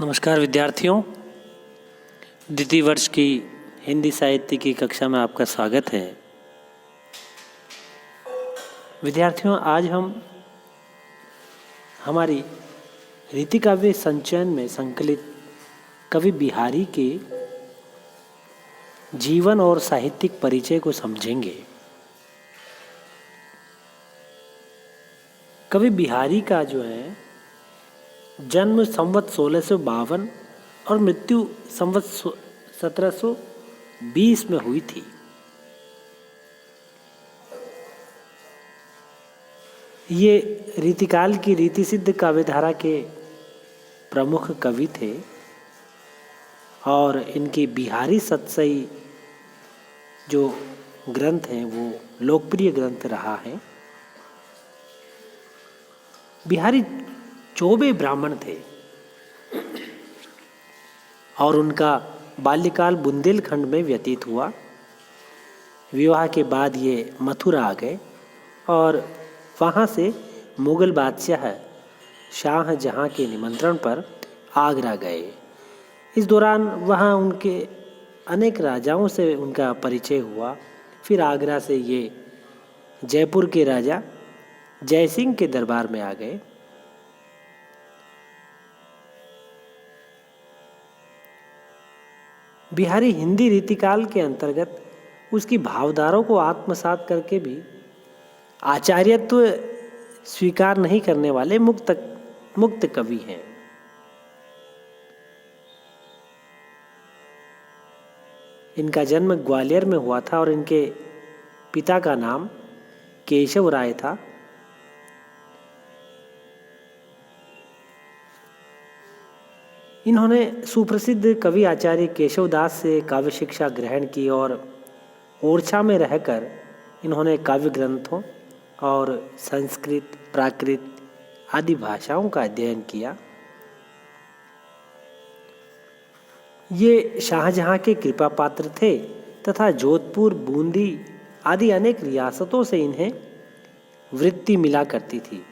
नमस्कार विद्यार्थियों, द्वितीय वर्ष की हिंदी साहित्य की कक्षा में आपका स्वागत है। विद्यार्थियों, आज हम हमारी रीति काव्य संचयन में संकलित कवि बिहारी के जीवन और साहित्यिक परिचय को समझेंगे। कवि बिहारी का जो है जन्म संवत 1652 और मृत्यु संवत 1720 में हुई थी। ये रीतिकाल की रीति सिद्ध काव्यधारा के प्रमुख कवि थे और इनके बिहारी सतसई जो ग्रंथ हैं वो लोकप्रिय ग्रंथ रहा है। बिहारी चौबे ब्राह्मण थे और उनका बाल्यकाल बुंदेलखंड में व्यतीत हुआ। विवाह के बाद ये मथुरा आ गए और वहाँ से मुगल बादशाह शाहजहाँ के निमंत्रण पर आगरा गए। इस दौरान वहाँ उनके अनेक राजाओं से उनका परिचय हुआ। फिर आगरा से ये जयपुर के राजा जयसिंह के दरबार में आ गए। बिहारी हिंदी रीतिकाल के अंतर्गत उसकी भावधाराओं को आत्मसात करके भी आचार्यत्व स्वीकार नहीं करने वाले मुक्त कवि हैं। इनका जन्म ग्वालियर में हुआ था और इनके पिता का नाम केशव राय था। इन्होंने सुप्रसिद्ध कवि आचार्य केशवदास से काव्य शिक्षा ग्रहण की और ओरछा में रहकर इन्होंने काव्य ग्रंथों और संस्कृत, प्राकृत आदि भाषाओं का अध्ययन किया। ये शाहजहाँ के कृपा पात्र थे तथा जोधपुर, बूंदी आदि अनेक रियासतों से इन्हें वृत्ति मिला करती थी।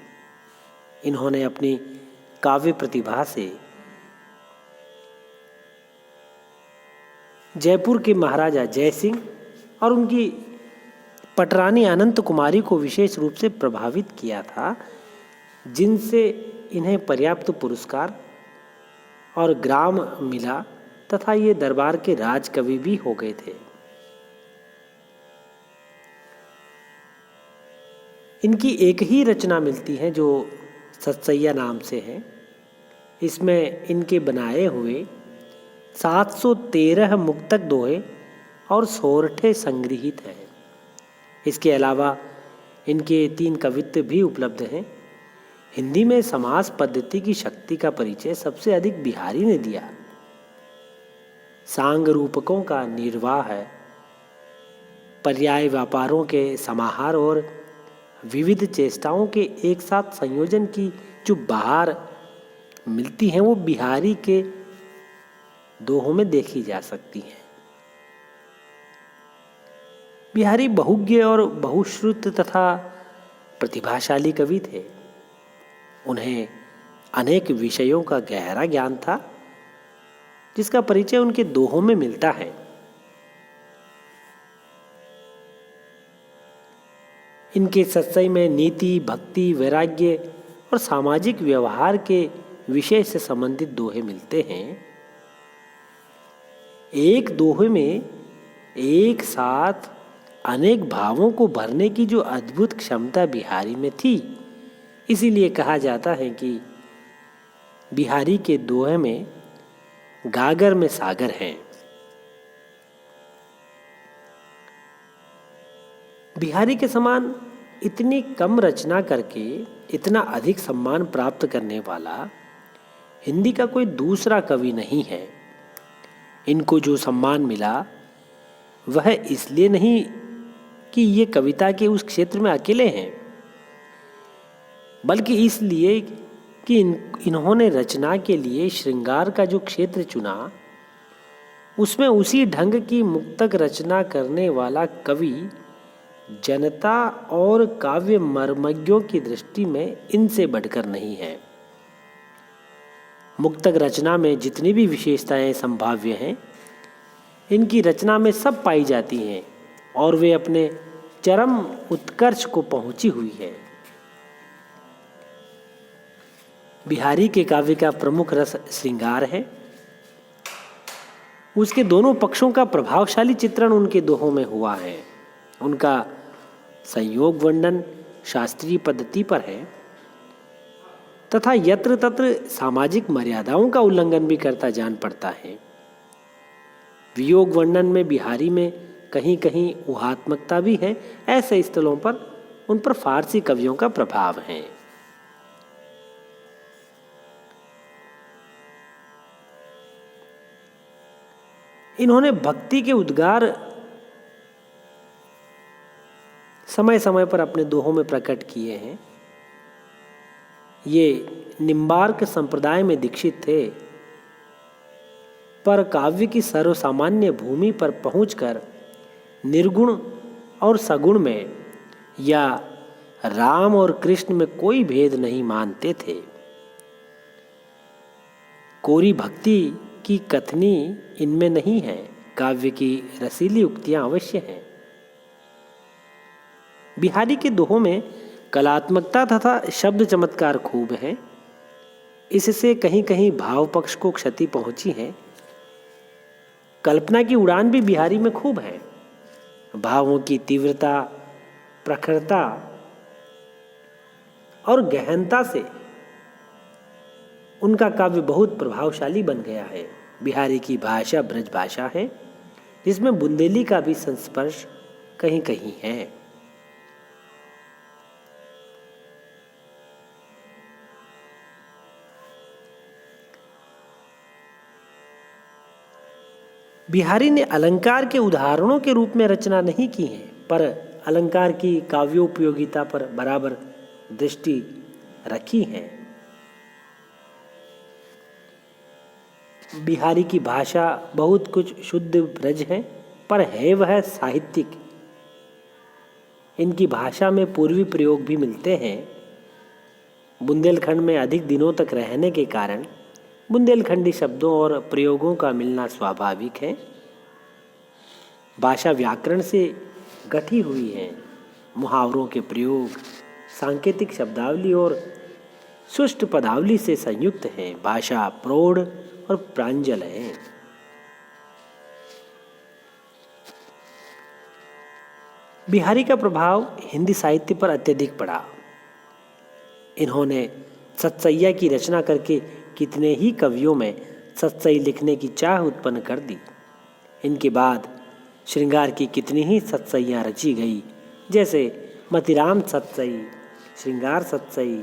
इन्होंने अपनी काव्य प्रतिभा से जयपुर के महाराजा जयसिंह और उनकी पटरानी अनंत कुमारी को विशेष रूप से प्रभावित किया था, जिनसे इन्हें पर्याप्त पुरस्कार और ग्राम मिला तथा ये दरबार के राजकवि भी हो गए थे। इनकी एक ही रचना मिलती है जो सतसैया नाम से है। इसमें इनके बनाए हुए 713 मुक्तक दोहे और सोरठे संग्रहित हैं। इसके अलावा इनके 3 कवित्व भी उपलब्ध हैं। हिंदी में समास पद्धति की शक्ति का परिचय सबसे अधिक बिहारी ने दिया। सांग रूपकों का निर्वाह है, पर्याय व्यापारों के समाहार और विविध चेष्टाओं के एक साथ संयोजन की जो बहार मिलती हैं वो बिहारी के दोहों में देखी जा सकती हैं। बिहारी बहुज्ञ और बहुश्रुत तथा प्रतिभाशाली कवि थे। उन्हें अनेक विषयों का गहरा ज्ञान था, जिसका परिचय उनके दोहों में मिलता है। इनके सत्सई में नीति, भक्ति, वैराग्य और सामाजिक व्यवहार के विषय से संबंधित दोहे मिलते हैं। एक दोहे में एक साथ अनेक भावों को भरने की जो अद्भुत क्षमता बिहारी में थी, इसीलिए कहा जाता है कि बिहारी के दोहे में गागर में सागर है। बिहारी के समान इतनी कम रचना करके इतना अधिक सम्मान प्राप्त करने वाला हिंदी का कोई दूसरा कवि नहीं है। इनको जो सम्मान मिला वह इसलिए नहीं कि ये कविता के उस क्षेत्र में अकेले हैं, बल्कि इसलिए कि इन्होंने रचना के लिए श्रृंगार का जो क्षेत्र चुना उसमें उसी ढंग की मुक्तक रचना करने वाला कवि जनता और काव्य मर्मज्ञों की दृष्टि में इनसे बढ़कर नहीं है। मुक्तक रचना में जितनी भी विशेषताएं संभाव्य हैं, इनकी रचना में सब पाई जाती हैं और वे अपने चरम उत्कर्ष को पहुंची हुई है। बिहारी के काव्य का प्रमुख रस श्रृंगार है। उसके दोनों पक्षों का प्रभावशाली चित्रण उनके दोहों में हुआ है। उनका संयोग वर्णन शास्त्रीय पद्धति पर है तथा यत्र तत्र सामाजिक मर्यादाओं का उल्लंघन भी करता जान पड़ता है। वियोग वर्णन में बिहारी में कहीं कहीं ऊहात्मकता भी है। ऐसे स्थलों पर उन पर फारसी कवियों का प्रभाव है। इन्होंने भक्ति के उद्गार समय समय पर अपने दोहों में प्रकट किए हैं। ये निम्बार्क संप्रदाय में दीक्षित थे, पर काव्य की सर्वसामान्य भूमि पर पहुंचकर निर्गुण और सगुण में या राम और कृष्ण में कोई भेद नहीं मानते थे। कोरी भक्ति की कथनी इनमें नहीं है। काव्य की रसीली उक्तियां अवश्य हैं। बिहारी के दोहों में कलात्मकता तथा शब्द चमत्कार खूब है। इससे कहीं कहीं भाव पक्ष को क्षति पहुंची है। कल्पना की उड़ान भी बिहारी में खूब है। भावों की तीव्रता, प्रखरता और गहनता से उनका काव्य बहुत प्रभावशाली बन गया है। बिहारी की भाषा ब्रज भाषा है, जिसमें बुंदेली का भी संस्पर्श कहीं कहीं है। बिहारी ने अलंकार के उदाहरणों के रूप में रचना नहीं की है, पर अलंकार की काव्योपयोगिता पर बराबर दृष्टि रखी है। बिहारी की भाषा बहुत कुछ शुद्ध ब्रज है, पर है वह साहित्यिक। इनकी भाषा में पूर्वी प्रयोग भी मिलते हैं। बुंदेलखंड में अधिक दिनों तक रहने के कारण बुंदेलखंडी शब्दों और प्रयोगों का मिलना स्वाभाविक है। भाषा व्याकरण से गठी हुई है। मुहावरों के प्रयोग सांकेतिक शब्दावली और सुष्ट पदावली से संयुक्त है। भाषा प्रौढ़ और प्रांजल है। बिहारी का प्रभाव हिंदी साहित्य पर अत्यधिक पड़ा। इन्होंने सतसैया की रचना करके कितने ही कवियों में सतसई लिखने की चाह उत्पन्न कर दी। इनके बाद श्रृंगार की कितनी ही सतसैयाँ रची गई, जैसे मतिराम सतसई, श्रृंगार सतसई,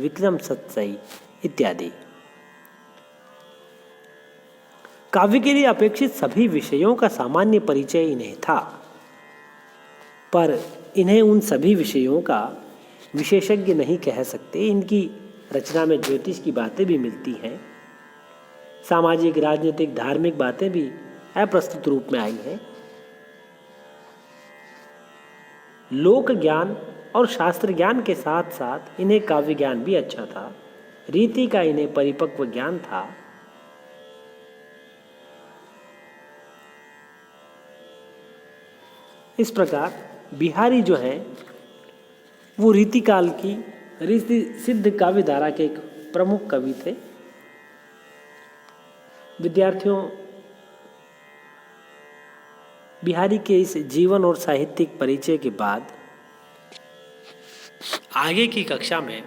विक्रम सतसई इत्यादि। काव्य के लिए अपेक्षित सभी विषयों का सामान्य परिचय इन्हें था, पर इन्हें उन सभी विषयों का विशेषज्ञ नहीं कह सकते। इनकी रचना में ज्योतिष की बातें भी मिलती हैं। सामाजिक, राजनीतिक, धार्मिक बातें भी अप्रस्तुत रूप में आई हैं। लोक ज्ञान और शास्त्र ज्ञान के साथ साथ इन्हें काव्य ज्ञान भी अच्छा था। रीति का इन्हें परिपक्व ज्ञान था। इस प्रकार बिहारी जो है वो रीति काल की रीति सिद्ध काव्य धारा के एक प्रमुख कवि थे। विद्यार्थियों, बिहारी के इस जीवन और साहित्यिक परिचय के बाद आगे की कक्षा में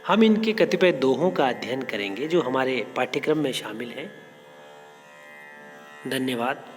हम इनके कतिपय दोहों का अध्ययन करेंगे जो हमारे पाठ्यक्रम में शामिल हैं। धन्यवाद।